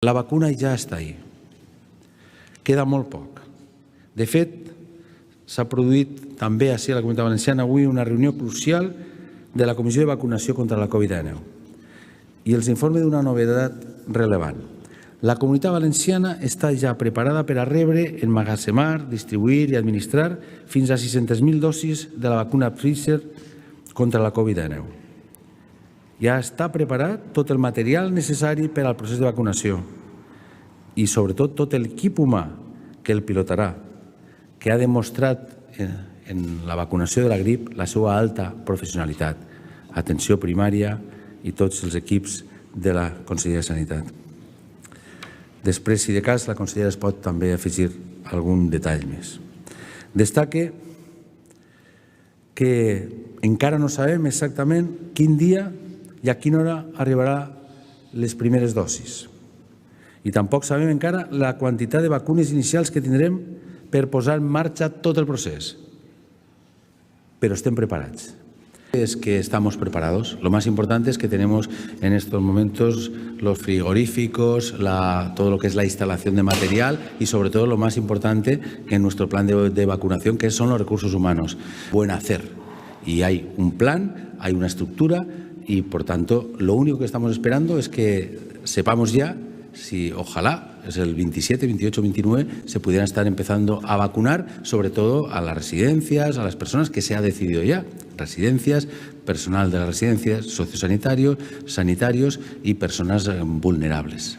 La vacuna ja està ahí. Queda molt poc. De fet, s'ha produït també ací a la Comunitat Valenciana avui una reunió crucial de la Comissió de Vacunació contra la Covid-19 i els informa d'una novetat rellevant. La Comunitat Valenciana està ja preparada per a rebre, emmagatzemar, distribuir i administrar fins a 600.000 dosis de la vacuna Pfizer contra la Covid-19. Ja està preparat tot el material necessari per al procés de vacunació i, sobretot, tot l'equip humà que el pilotarà, que ha demostrat en la vacunació de la grip la seva alta professionalitat, atenció primària i tots els equips de la Conselleria de Sanitat. Després, si de cas, la consellera es pot també afegir algun detall més. Destaque que encara no sabem exactament quin dia i a quina hora arribarà les primeres dosis. I tampoc sabem encara la quantitat de vacunes inicials que tindrem per posar en marxa tot el procés. Pero estem preparats. Es que estamos preparados. Lo más importante es que tenemos en estos momentos los frigoríficos, todo lo que es la instalación de material y sobre todo lo más importante que en nuestro plan de vacunación, que son los recursos humanos. Buen hacer. Y hay un plan, hay una estructura y por tanto lo único que estamos esperando es que sepamos ya si ojalá es el 27, 28, 29 se pudieran estar empezando a vacunar, sobre todo a las residencias, a las personas que se ha decidido ya, residencias, personal de las residencias, sociosanitarios, sanitarios y personas vulnerables.